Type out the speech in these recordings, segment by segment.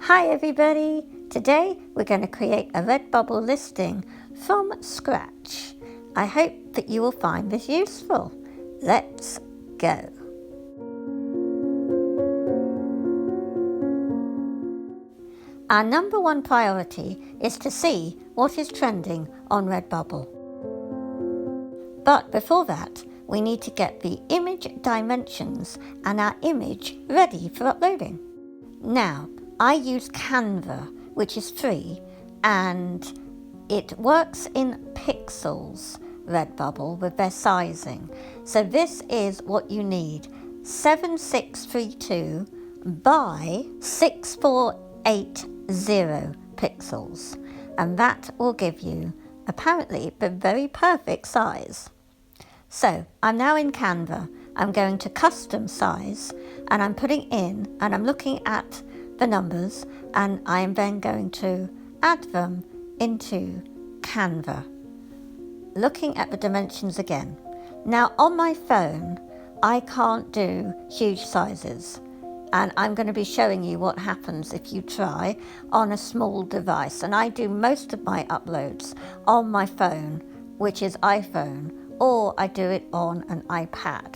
Hi everybody! Today we're going to create a Redbubble listing from scratch. I hope that you will find this useful. Let's go! Our number one priority is to see what is trending on Redbubble. But before that, we need to get the image dimensions and our image ready for uploading. Now, I use Canva, which is free, and it works in pixels, Redbubble, with their sizing. So this is what you need, 7632 by 6480 pixels. And that will give you, apparently, the very perfect size. So I'm now in Canva. I'm going to custom size, and I'm putting in, and I'm looking at the numbers, and I am then going to add them into Canva. Looking at the dimensions again. Now on my phone, I can't do huge sizes, and I'm going to be showing you what happens if you try on a small device. And I do most of my uploads on my phone, which is iPhone, or I do it on an iPad.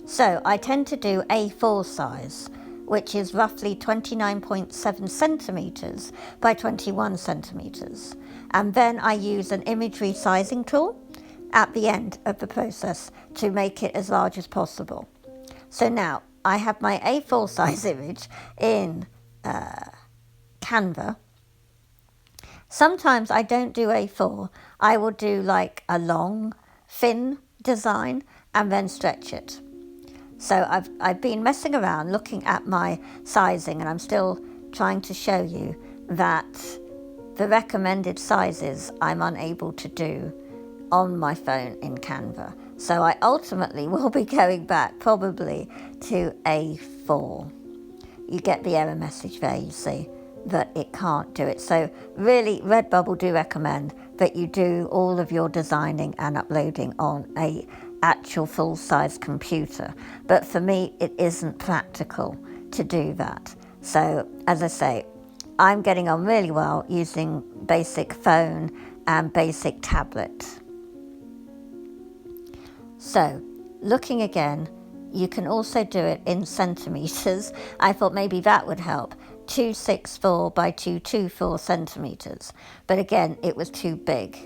So I tend to do A4 size, which is roughly 29.7 centimeters by 21 centimeters. And then I use an image resizing tool at the end of the process to make it as large as possible. So now I have my A4 size image in Canva. Sometimes I don't do A4. I will do like a long, thin design and then stretch it. So I've been messing around looking at my sizing, and I'm still trying to show you that the recommended sizes I'm unable to do on my phone in Canva. So I ultimately will be going back probably to A4. You get the error message there, you see, that it can't do it. So really, Redbubble do recommend that you do all of your designing and uploading on a actual full-size computer, but for me it isn't practical to do that. So as I say, I'm getting on really well using basic phone and basic tablet. So looking again, you can also do it in centimeters. I thought maybe that would help. 264 by 224 centimeters, but again it was too big.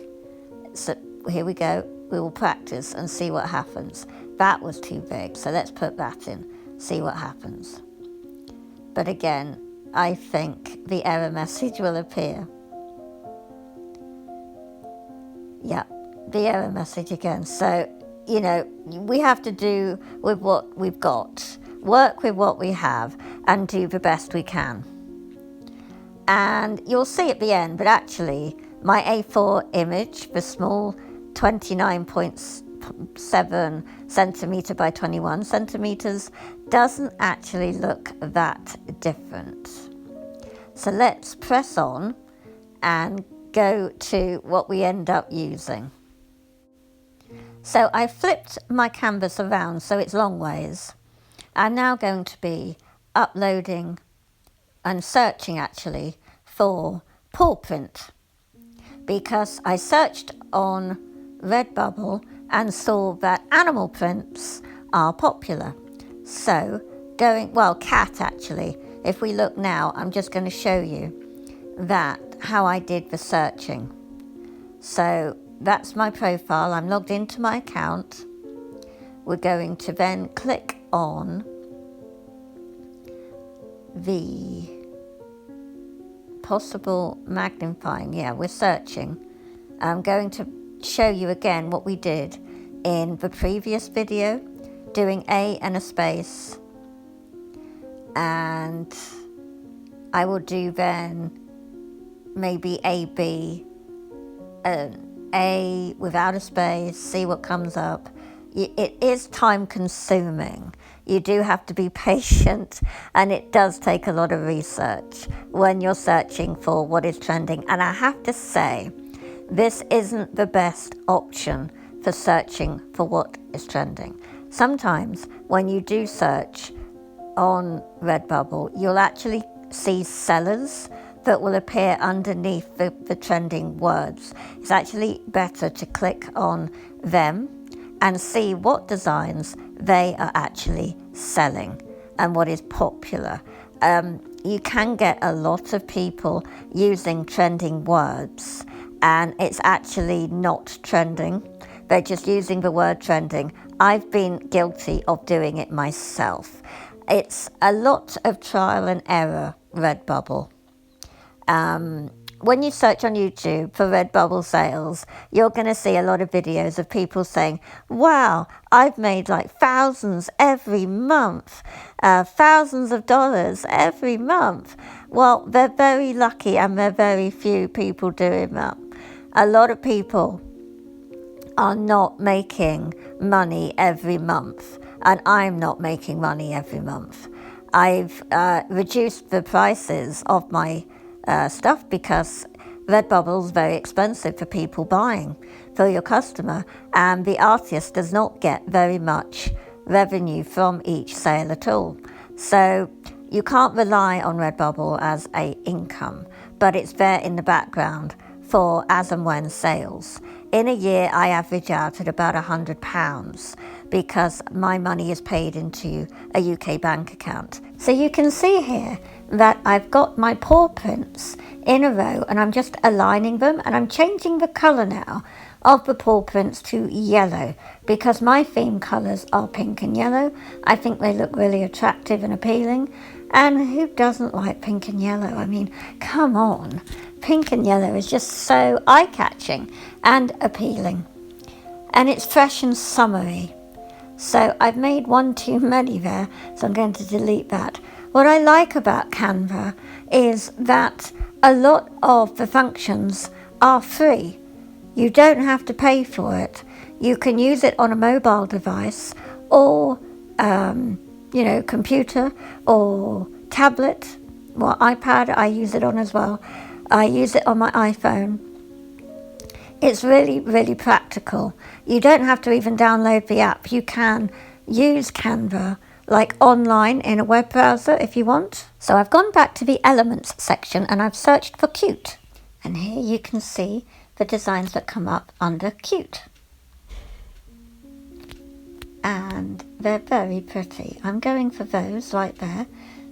So here we go. We will practice and see what happens. That was too big, so let's put that in, see what happens. But again, I think the error message will appear. Yeah, the error message again. So, you know, we have to do with what we've got, work with what we have, and do the best we can. And you'll see at the end, but actually, my A4 image, the small 29.7 centimeter by 21 centimeters, doesn't actually look that different. So let's press on and go to what we end up using. So I flipped my canvas around so it's long ways. I'm now going to be uploading and searching actually for paw print, because I searched on Redbubble and saw that animal prints are popular. So cat actually. If we look now, I'm just going to show you that how I did the searching. So that's my profile. I'm logged into my account. We're going to then click on the possible magnifying. Yeah, we're searching. I'm going to show you again what we did in the previous video, doing A and a space, and I will do then maybe AB, A without a space, see what comes up. It is time consuming. You do have to be patient, and it does take a lot of research when you're searching for what is trending. And I have to say, this isn't the best option for searching for what is trending. Sometimes when you do search on Redbubble, you'll actually see sellers that will appear underneath the trending words. It's actually better to click on them and see what designs they are actually selling and what is popular. You can get a lot of people using trending words, and it's actually not trending. They're just using the word trending. I've been guilty of doing it myself. It's a lot of trial and error, Redbubble. When you search on YouTube for Redbubble sales, you're going to see a lot of videos of people saying, wow, I've made like thousands every month, thousands of dollars every month. Well, they're very lucky, and there are very few people doing that. A lot of people are not making money every month, and I'm not making money every month. I've reduced the prices of my stuff because Redbubble is very expensive for people buying, for your customer, and the artist does not get very much revenue from each sale at all. So you can't rely on Redbubble as an income, but it's there in the background for as and when sales. In a year, I average out at about £100 because my money is paid into a UK bank account. So you can see here that I've got my paw prints in a row, and I'm just aligning them, and I'm changing the colour now of the paw prints to yellow because my theme colours are pink and yellow. I think they look really attractive and appealing, and who doesn't like pink and yellow? I mean, come on. Pink and yellow is just so eye-catching and appealing, and it's fresh and summery. So I've made one too many there, so I'm going to delete that. What I like about Canva is that a lot of the functions are free. You don't have to pay for it. You can use it on a mobile device or, computer or tablet or iPad. I use it on as well. I use it on my iPhone. It's really, really practical. You don't have to even download the app. You can use Canva like online in a web browser if you want. So I've gone back to the elements section and I've searched for cute. And here you can see the designs that come up under cute. And they're very pretty. I'm going for those right there.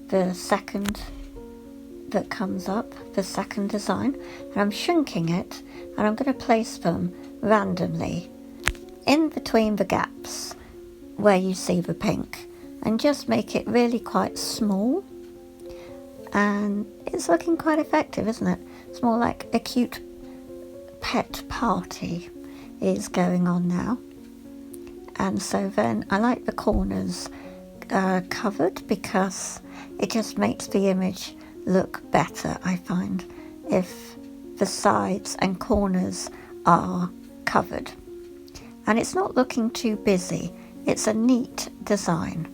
The second that comes up, the second design, and I'm shrinking it, and I'm going to place them randomly in between the gaps where you see the pink, and just make it really quite small. And it's looking quite effective, isn't it? It's more like a cute pet party is going on now. And so then I like the corners covered because it just makes the image look better, I find, if the sides and corners are covered. And it's not looking too busy. It's a neat design.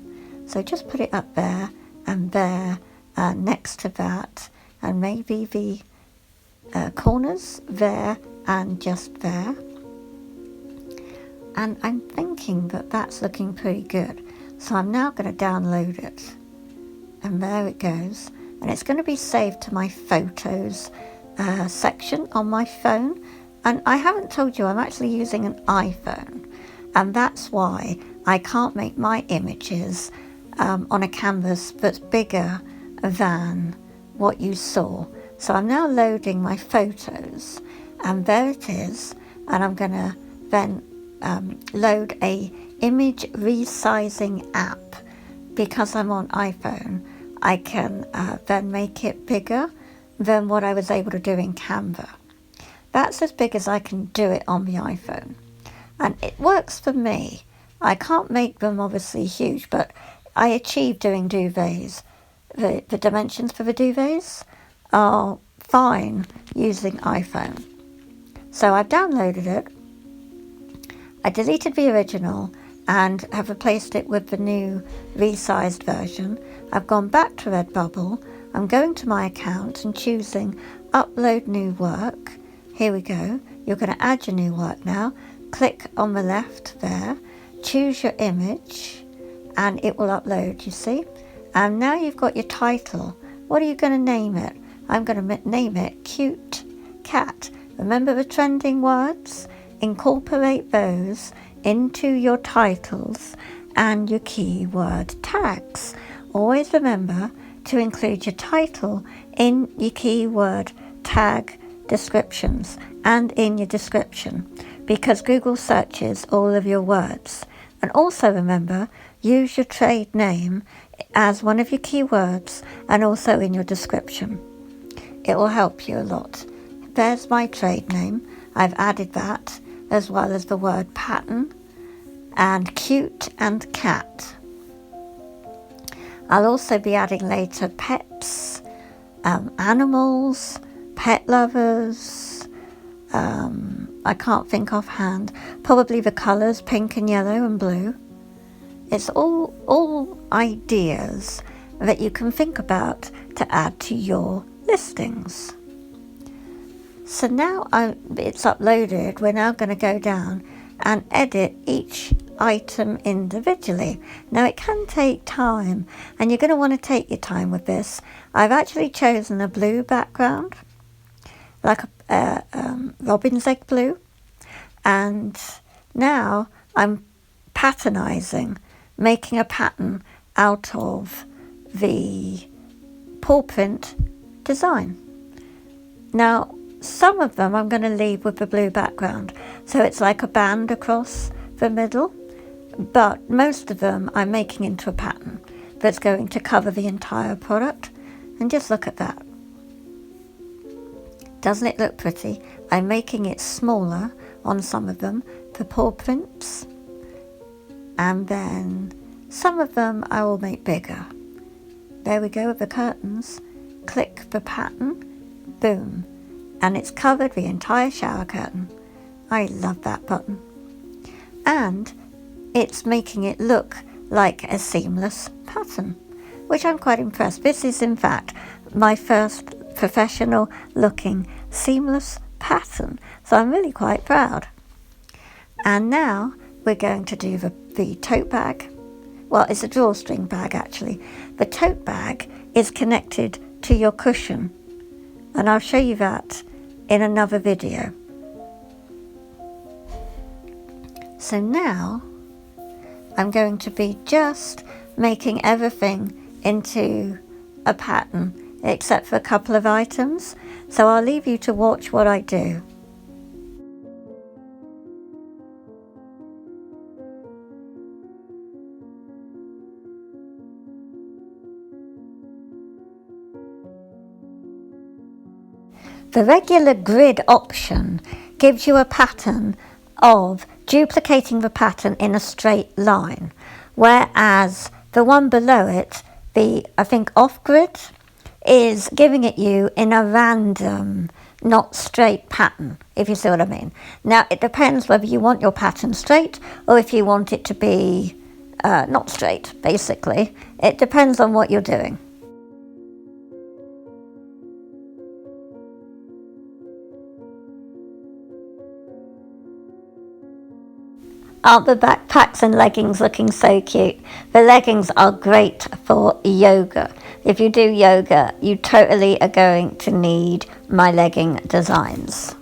So just put it up there and there next to that, and maybe the corners there and just there. And I'm thinking that that's looking pretty good. So I'm now going to download it. And there it goes. And it's going to be saved to my photos section on my phone. And I haven't told you I'm actually using an iPhone. And that's why I can't make my images on a canvas that's bigger than what you saw. So I'm now loading my photos. And there it is. And I'm going to then load a image resizing app. Because I'm on iPhone, I can then make it bigger than what I was able to do in Canva. That's as big as I can do it on the iPhone. And it works for me. I can't make them obviously huge, but I achieved doing duvets. The dimensions for the duvets are fine using iPhone. So I've downloaded it. I deleted the original and have replaced it with the new resized version. I've gone back to Redbubble. I'm going to my account and choosing upload new work. Here we go. You're going to add your new work now. Click on the left there, choose your image, and it will upload, you see. And now you've got your title What are you going to name it? I'm going to name it Cute Cat. Remember the trending words? Incorporate those into your titles and your keyword tags. Always remember to include your title in your keyword tag descriptions and in your description, because Google searches all of your words. And also remember, use your trade name as one of your keywords and also in your description. It will help you a lot. There's my trade name. I've added that, as well as the word pattern and cute and cat. I'll also be adding later pets, animals, pet lovers. I can't think offhand. Probably the colours pink and yellow and blue. It's all ideas that you can think about to add to your listings. So now it's uploaded, we're now going to go down and edit each item individually. Now it can take time, and you're going to want to take your time with this. I've actually chosen a blue background, like a robin's egg blue, and now I'm patternizing, making a pattern out of the paw print design. Now some of them I'm going to leave with the blue background, so it's like a band across the middle, but most of them I'm making into a pattern that's going to cover the entire product. And just look at that. Doesn't it look pretty? I'm making it smaller on some of them for paw prints, and then some of them I will make bigger. There we go with the curtains. Click the pattern, boom, and it's covered the entire shower curtain. I love that button. And it's making it look like a seamless pattern, which I'm quite impressed. This is in fact my first professional looking seamless pattern, so I'm really quite proud. And now we're going to do the tote bag. Well, it's a drawstring bag actually. The tote bag is connected to your cushion, and I'll show you that in another video. So now I'm going to be just making everything into a pattern except for a couple of items, so I'll leave you to watch what I do. The regular grid option gives you a pattern of duplicating the pattern in a straight line, whereas the one below it, the I think off-grid, is giving it you in a random, not straight pattern, if you see what I mean. Now it depends whether you want your pattern straight or if you want it to be not straight, basically. It depends on what you're doing. Aren't the backpacks and leggings looking so cute? The leggings are great for yoga. If you do yoga, you totally are going to need my legging designs.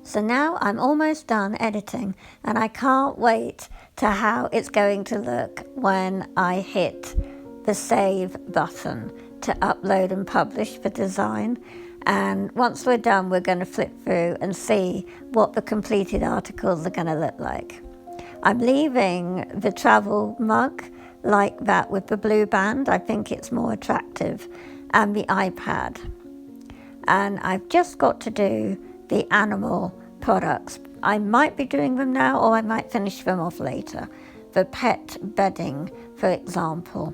So now I'm almost done editing, and I can't wait to how it's going to look when I hit the save button to upload and publish the design. And once we're done, we're going to flip through and see what the completed articles are going to look like. I'm leaving the travel mug like that with the blue band. I think it's more attractive, and the iPad. And I've just got to do the animal products. I might be doing them now, or I might finish them off later. The pet bedding, for example.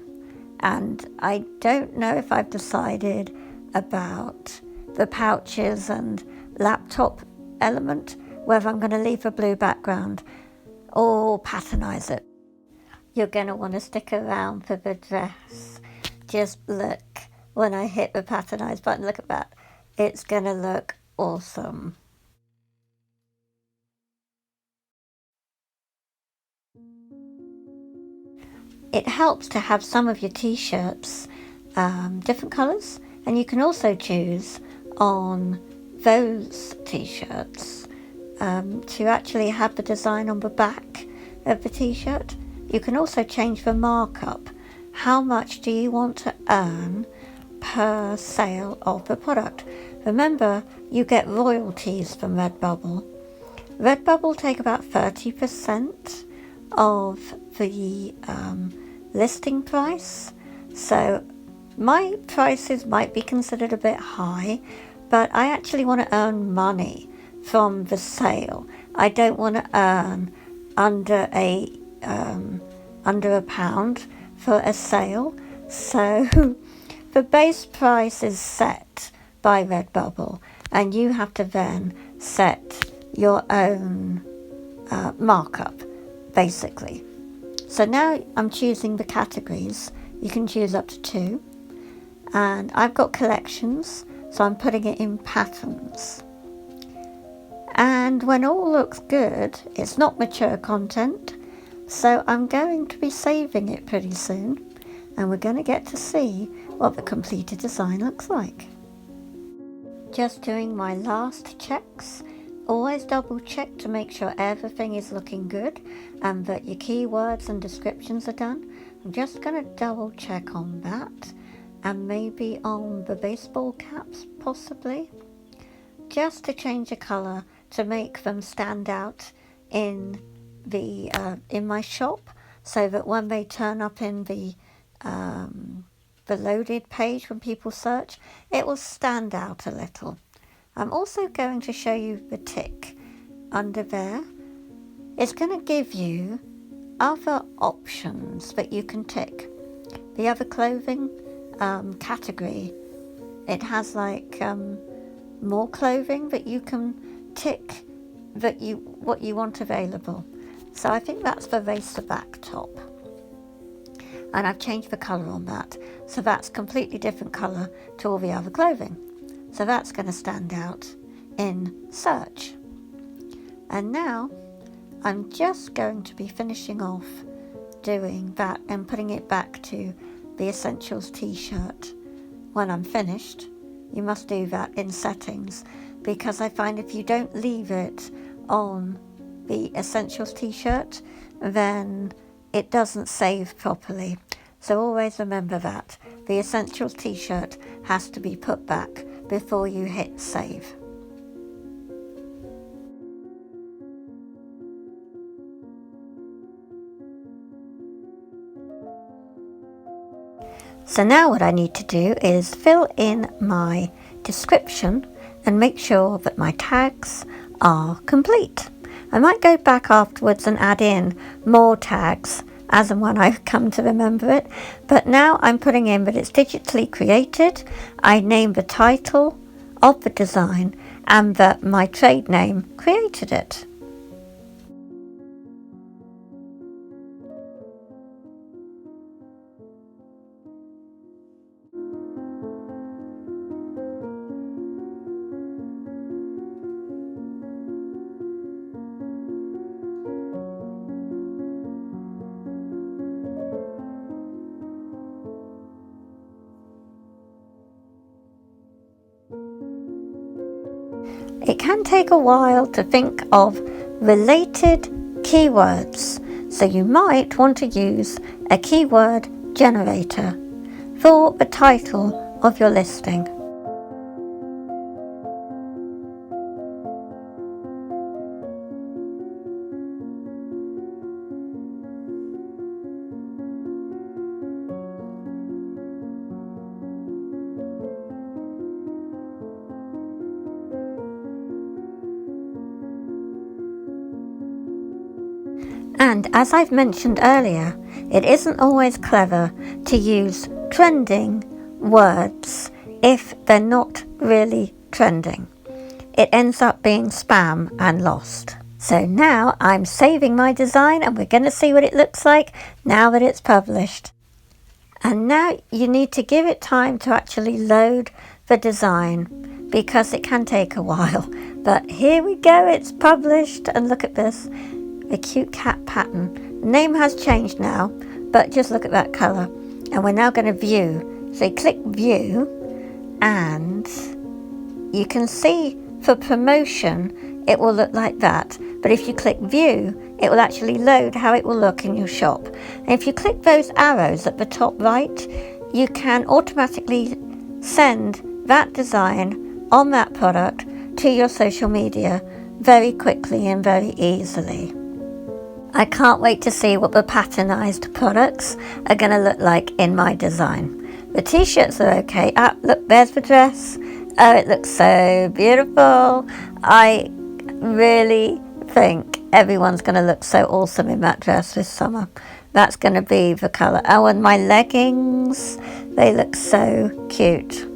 And I don't know if I've decided about the pouches and laptop element, whether I'm going to leave a blue background or patternize it. You're going to want to stick around for the dress. Just look, when I hit the patternize button, look at that. It's going to look awesome. It helps to have some of your t-shirts different colours, and you can also choose on those t-shirts to actually have the design on the back of the t-shirt. You can also change the markup. How much do you want to earn per sale of the product? Remember, you get royalties from Redbubble. Redbubble take about 30% of the listing price, so my prices might be considered a bit high, but I actually want to earn money from the sale. I don't want to earn under a pound for a sale, so the base price is set by Redbubble, and you have to then set your own markup, basically. So now I'm choosing the categories. You can choose up to 2, and I've got collections, so I'm putting it in patterns. And when all looks good, it's not mature content, so I'm going to be saving it pretty soon, and we're going to get to see what the completed design looks like. Just doing my last checks. Always double check to make sure everything is looking good and that your keywords and descriptions are done. I'm just going to double check on that, and maybe on the baseball caps possibly, just to change the colour to make them stand out in the in my shop, so that when they turn up in the loaded page when people search, it will stand out a little. I'm also going to show you the tick under there. It's going to give you other options that you can tick. The other clothing category, it has like more clothing that you can tick what you want available. So I think that's the racer back top, and I've changed the colour on that, so that's completely different colour to all the other clothing. So that's going to stand out in search. And now I'm just going to be finishing off doing that and putting it back to the Essentials t-shirt. When I'm finished, you must do that in settings, because I find if you don't leave it on the Essentials t-shirt, then it doesn't save properly. So always remember that the Essentials t-shirt has to be put back before you hit save. So now what I need to do is fill in my description and make sure that my tags are complete. I might go back afterwards and add in more tags as and when I come to remember it, but now I'm putting in that it's digitally created. I name the title of the design and that my trade name created it. It can take a while to think of related keywords, so you might want to use a keyword generator for the title of your listing. And as I've mentioned earlier, it isn't always clever to use trending words if they're not really trending. It ends up being spam and lost. So now I'm saving my design and we're going to see what it looks like now that it's published. And now you need to give it time to actually load the design because it can take a while. But here we go, it's published, and look at this, the cute cat pattern. The name has changed now, but just look at that colour. And we're now going to view. So you click view and you can see for promotion it will look like that. But if you click view, it will actually load how it will look in your shop. And if you click those arrows at the top right, you can automatically send that design on that product to your social media very quickly and very easily. I can't wait to see what the patternized products are going to look like in my design. The t-shirts are okay. Ah, look, there's the dress. Oh, it looks so beautiful. I really think everyone's going to look so awesome in that dress this summer. That's going to be the colour. Oh, and my leggings, they look so cute.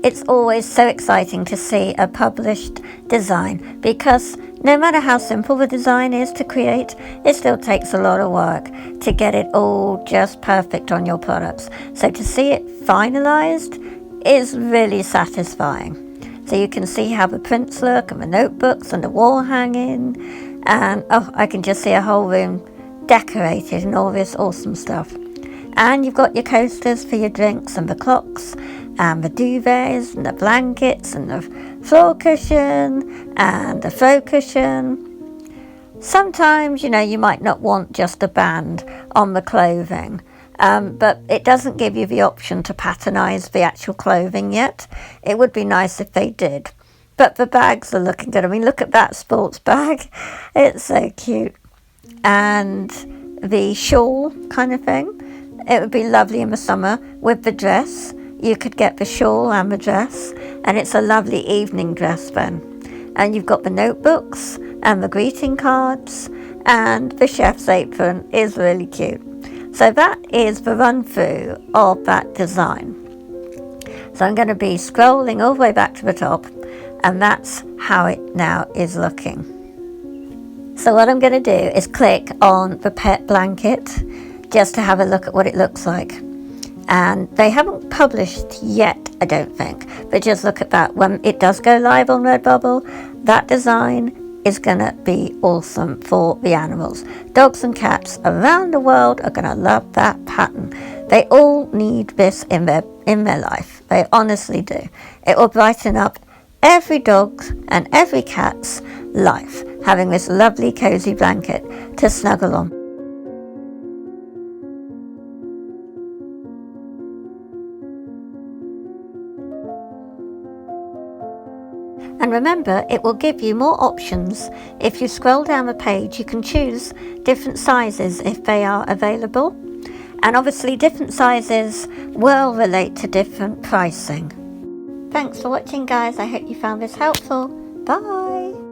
It's always so exciting to see a published design because no matter how simple the design is to create, it still takes a lot of work to get it all just perfect on your products. So to see it finalized is really satisfying. So you can see how the prints look and the notebooks and the wall hanging, and oh, I can just see a whole room decorated and all this awesome stuff. And you've got your coasters for your drinks and the clocks and the duvets and the blankets and the floor cushion and the throw cushion. Sometimes, you know, you might not want just a band on the clothing, but it doesn't give you the option to patternize the actual clothing yet. It would be nice if they did. But the bags are looking good. I mean, look at that sports bag. It's so cute. And the shawl kind of thing. It would be lovely in the summer with the dress. You could get the shawl and the dress, and it's a lovely evening dress then. And you've got the notebooks and the greeting cards, and the chef's apron is really cute. So that is the run through of that design. So I'm going to be scrolling all the way back to the top, and that's how it now is looking. So what I'm going to do is click on the pet blanket just to have a look at what it looks like. And they haven't published yet, I don't think, but just look at that. When it does go live on Redbubble, that design is going to be awesome for the animals. Dogs and cats around the world are going to love that pattern. They all need this in their life. They honestly do. It will brighten up every dog's and every cat's life, having this lovely cozy blanket to snuggle on. And remember, it will give you more options. If you scroll down the page, you can choose different sizes if they are available. And obviously different sizes will relate to different pricing. Thanks for watching, guys. I hope you found this helpful. Bye.